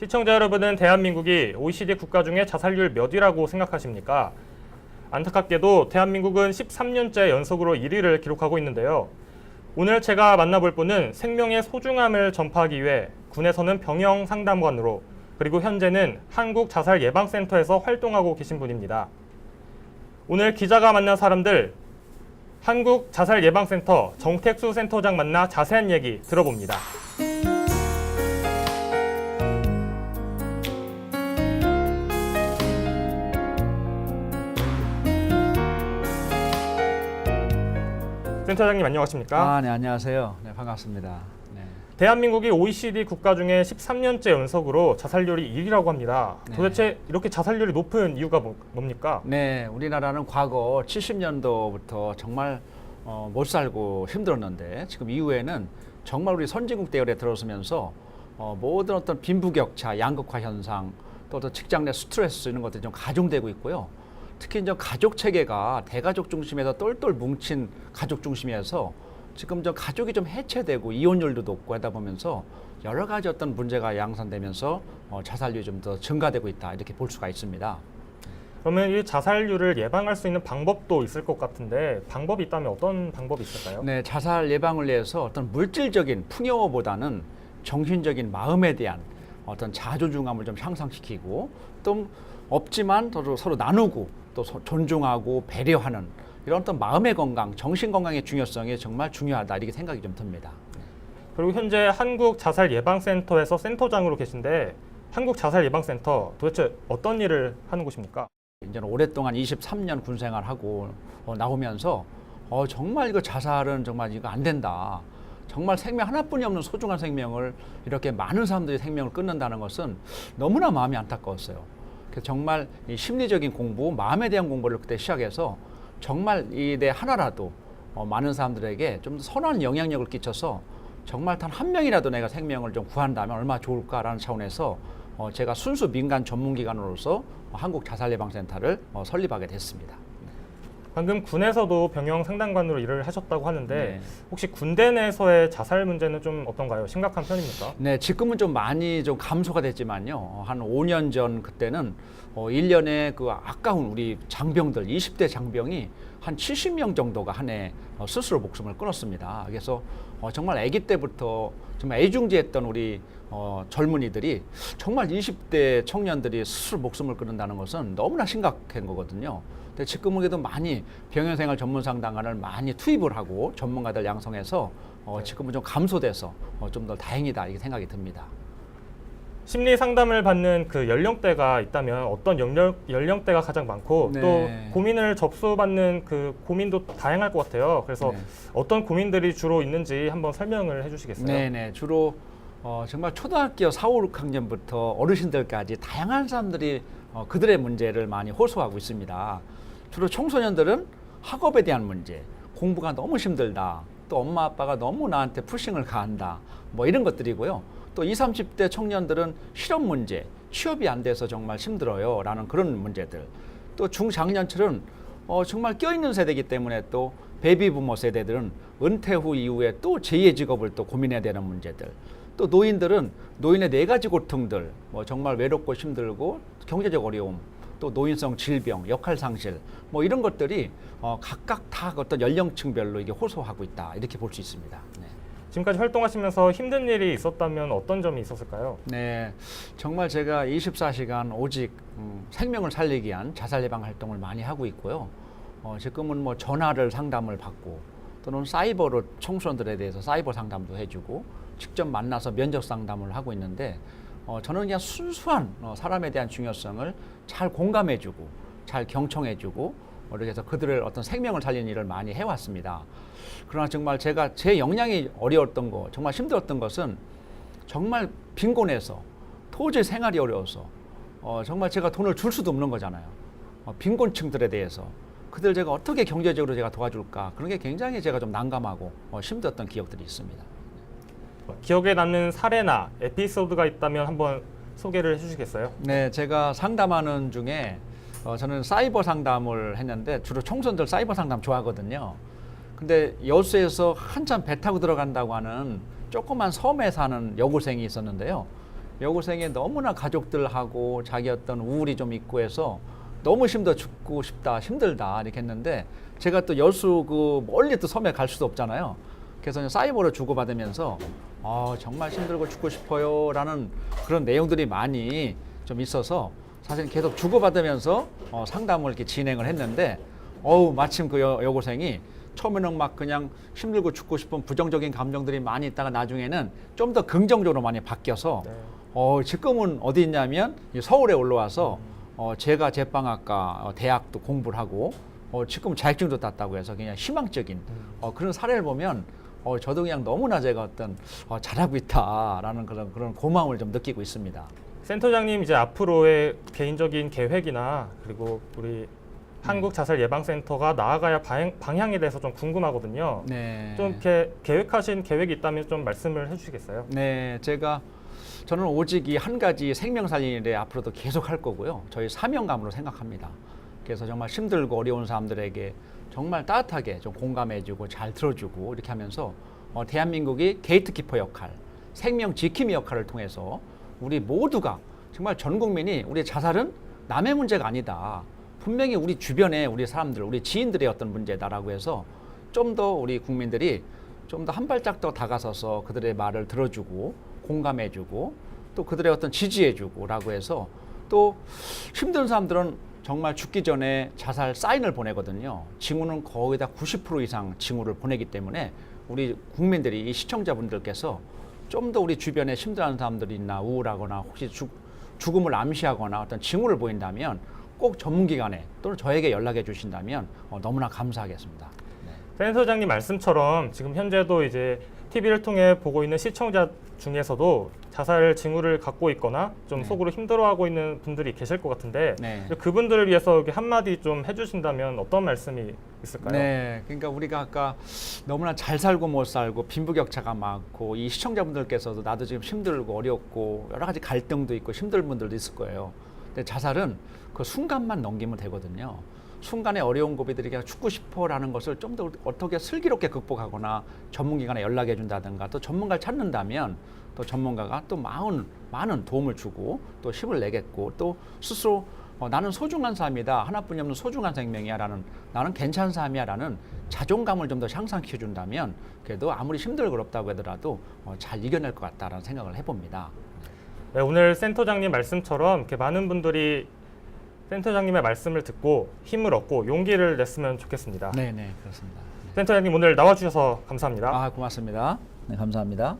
시청자 여러분은 대한민국이 OECD 국가 중에 자살률 몇 위라고 생각하십니까? 안타깝게도 대한민국은 13년째 연속으로 1위를 기록하고 있는데요. 오늘 제가 만나볼 분은 생명의 소중함을 전파하기 위해 군에서는 병영 상담관으로 그리고 현재는 한국자살예방센터에서 활동하고 계신 분입니다. 오늘 기자가 만난 사람들, 한국자살예방센터 정택수 센터장 만나 자세한 얘기 들어봅니다. 센터장님 안녕하십니까? 네, 안녕하세요. 네, 반갑습니다. 네. 대한민국이 OECD 국가 중에 13년째 연속으로 자살률이 1위라고 합니다. 네. 도대체 이렇게 자살률이 높은 이유가 뭡니까? 네, 우리나라는 과거 70년도부터 정말 못 살고 힘들었는데 지금 이후에는 정말 우리 선진국 대열에 들어서면서 모든 어떤 빈부격차, 양극화 현상, 또 어떤 직장 내 스트레스 이런 것들이 좀 가중되고 있고요. 특히 이제 가족 체계가 대가족 중심에서 똘똘 뭉친 가족 중심에서 지금 저 가족이 좀 해체되고 이혼율도 높고 하다 보면서 여러 가지 어떤 문제가 양산되면서 자살률이 좀 더 증가되고 있다 이렇게 볼 수가 있습니다. 그러면 이 자살률을 예방할 수 있는 방법도 있을 것 같은데 방법이 있다면 어떤 방법이 있을까요? 네, 자살 예방을 위해서 어떤 물질적인 풍요보다는 정신적인 마음에 대한 어떤 자존감을 좀 향상시키고 또 없지만 서로 나누고 또 존중하고 배려하는 이런 어떤 마음의 건강, 정신 건강의 중요성이 정말 중요하다 이렇게 생각이 좀 듭니다. 그리고 현재 한국자살예방센터에서 센터장으로 계신데 한국자살예방센터 도대체 어떤 일을 하는 곳입니까? 이제는 오랫동안 23년 군 생활하고 나오면서 정말 이거 자살은 정말 이거 안 된다. 정말 생명 하나뿐이 없는 소중한 생명을 이렇게 많은 사람들이 생명을 끊는다는 것은 너무나 마음이 안타까웠어요. 그래서 정말 이 심리적인 공부, 마음에 대한 공부를 그때 시작해서 정말 이 내 하나라도 많은 사람들에게 좀 선한 영향력을 끼쳐서 정말 단 한 명이라도 내가 생명을 좀 구한다면 얼마나 좋을까라는 차원에서 제가 순수 민간 전문기관으로서 한국자살예방센터를 설립하게 됐습니다. 방금 군에서도 병영 상담관으로 일을 하셨다고 하는데 네. 혹시 군대 내에서의 자살 문제는 좀 어떤가요? 심각한 편입니까? 네, 지금은 좀 많이 좀 감소가 됐지만요. 한 5년 전 그때는 1년에 그 아까운 우리 장병들, 20대 장병이 한 70명 정도가 한 해 스스로 목숨을 끊었습니다. 그래서 정말 아기 때부터 정말 애중지했던 우리 젊은이들이 정말 20대 청년들이 스스로 목숨을 끊는다는 것은 너무나 심각한 거거든요. 근데 지금은 그래도 많이 병영생활 전문 상담관을 많이 투입을 하고 전문가들 양성해서 지금은 좀 감소돼서 좀 더 다행이다 이렇게 생각이 듭니다. 심리 상담을 받는 그 연령대가 있다면 어떤 연령대가 가장 많고 네. 또 고민을 접수받는 그 고민도 다양할 것 같아요. 그래서 네. 어떤 고민들이 주로 있는지 한번 설명을 해주시겠어요? 네네, 주로 정말 초등학교 4, 5, 6학년부터 어르신들까지 다양한 사람들이 그들의 문제를 많이 호소하고 있습니다. 주로 청소년들은 학업에 대한 문제, 공부가 너무 힘들다, 또 엄마 아빠가 너무 나한테 푸싱을 가한다, 뭐 이런 것들이고요. 또 20, 30대 청년들은 실업 문제, 취업이 안 돼서 정말 힘들어요 라는 그런 문제들. 또 중장년층은 정말 껴있는 세대이기 때문에 또 베이비부모 세대들은 은퇴 후 이후에 또 제2의 직업을 또 고민해야 되는 문제들. 또 노인들은 노인의 4가지 고통들, 뭐 정말 외롭고 힘들고 경제적 어려움, 또 노인성 질병, 역할 상실, 뭐 이런 것들이 각각 다 어떤 연령층별로 이게 호소하고 있다 이렇게 볼 수 있습니다. 네. 지금까지 활동하시면서 힘든 일이 있었다면 어떤 점이 있었을까요? 네, 정말 제가 24시간 오직 생명을 살리기 위한 자살 예방 활동을 많이 하고 있고요. 지금은 뭐 전화를 상담을 받고 또는 사이버로 청소년들에 대해서 사이버 상담도 해주고 직접 만나서 면접 상담을 하고 있는데 저는 그냥 순수한 사람에 대한 중요성을 잘 공감해주고 잘 경청해주고 이렇게 해서 그들을 어떤 생명을 살리는 일을 많이 해왔습니다. 그러나 정말 제가 제 역량이 어려웠던 거, 정말 힘들었던 것은 정말 빈곤해서 도저히 생활이 어려워서 정말 제가 돈을 줄 수도 없는 거잖아요. 빈곤층들에 대해서 그들 제가 어떻게 경제적으로 제가 도와줄까 그런 게 굉장히 제가 좀 난감하고 힘들었던 기억들이 있습니다. 기억에 남는 사례나 에피소드가 있다면 한번 소개를 해주시겠어요? 네, 제가 상담하는 중에 저는 사이버 상담을 했는데 주로 청소년들 사이버 상담 좋아하거든요. 근데 여수에서 한참 배 타고 들어간다고 하는 조그만 섬에 사는 여고생이 있었는데요. 여고생이 너무나 가족들하고 자기 어떤 우울이 좀 있고 해서 너무 힘들어 죽고 싶다, 힘들다 이렇게 했는데 제가 또 여수 그 멀리 또 섬에 갈 수도 없잖아요. 그래서 그냥 사이버로 주고받으면서 정말 힘들고 죽고 싶어요라는 그런 내용들이 많이 좀 있어서 사실 계속 주고받으면서 상담을 이렇게 진행을 했는데 마침 그 여고생이 처음에는 막 그냥 힘들고 죽고 싶은 부정적인 감정들이 많이 있다가 나중에는 좀 더 긍정적으로 많이 바뀌어서 지금은 어디 있냐면 서울에 올라와서 제가 제빵학과 대학도 공부를 하고 지금 자격증도 땄다고 해서 그냥 희망적인 그런 사례를 보면 저도 그냥 너무나 제가 잘하고 있다라는 그런 고마움을 좀 느끼고 있습니다. 센터장님 이제 앞으로의 개인적인 계획이나 그리고 우리 한국자살예방센터가 나아가야 방향에 대해서 좀 궁금하거든요. 네. 좀 이렇게 계획하신 계획이 있다면 좀 말씀을 해주시겠어요? 네, 저는 오직 이 한 가지 생명 살리는 일에 앞으로도 계속 할 거고요. 저희 사명감으로 생각합니다. 그래서 정말 힘들고 어려운 사람들에게 정말 따뜻하게 좀 공감해주고 잘 들어주고 이렇게 하면서 대한민국이 게이트키퍼 역할, 생명 지킴이 역할을 통해서 우리 모두가 정말 전 국민이 우리 자살은 남의 문제가 아니다. 분명히 우리 주변에 우리 사람들, 우리 지인들의 어떤 문제다라고 해서 좀 더 우리 국민들이 좀 더 한 발짝 더 다가서서 그들의 말을 들어주고 공감해주고 또 그들의 어떤 지지해주고라고 해서 또 힘든 사람들은 정말 죽기 전에 자살 사인을 보내거든요. 징후는 거의 다 90% 이상 징후를 보내기 때문에 우리 국민들이 이 시청자분들께서 좀 더 우리 주변에 힘들어하는 사람들이 있나 우울하거나 혹시 죽음을 암시하거나 어떤 징후를 보인다면 꼭 전문기관에 또는 저에게 연락해 주신다면 너무나 감사하겠습니다. 네. 센터장님 말씀처럼 지금 현재도 이제 TV를 통해 보고 있는 시청자 중에서도 자살 징후를 갖고 있거나 좀 네. 속으로 힘들어하고 있는 분들이 계실 것 같은데 네. 그분들을 위해서 이렇게 한마디 좀 해주신다면 어떤 말씀이 있을까요? 네, 그러니까 우리가 아까 너무나 잘 살고 못 살고 빈부격차가 많고 이 시청자분들께서도 나도 지금 힘들고 어렵고 여러 가지 갈등도 있고 힘든 분들도 있을 거예요. 근데 자살은 그 순간만 넘기면 되거든요. 순간의 어려운 고비들이 그냥 죽고 싶어라는 것을 좀 더 어떻게 슬기롭게 극복하거나 전문기관에 연락해 준다든가 또 전문가를 찾는다면 또 전문가가 또 많은 도움을 주고 또 힘을 내겠고 또 스스로 나는 소중한 삶이다. 하나뿐이 없는 소중한 생명이야 라는 나는 괜찮은 삶이야 라는 자존감을 좀 더 향상시켜 준다면 그래도 아무리 힘들고 어렵다고 하더라도 잘 이겨낼 것 같다라는 생각을 해봅니다. 네, 오늘 센터장님 말씀처럼 이렇게 많은 분들이 센터장님의 말씀을 듣고 힘을 얻고 용기를 냈으면 좋겠습니다. 네, 그렇습니다. 센터장님 오늘 나와주셔서 감사합니다. 고맙습니다. 네, 감사합니다.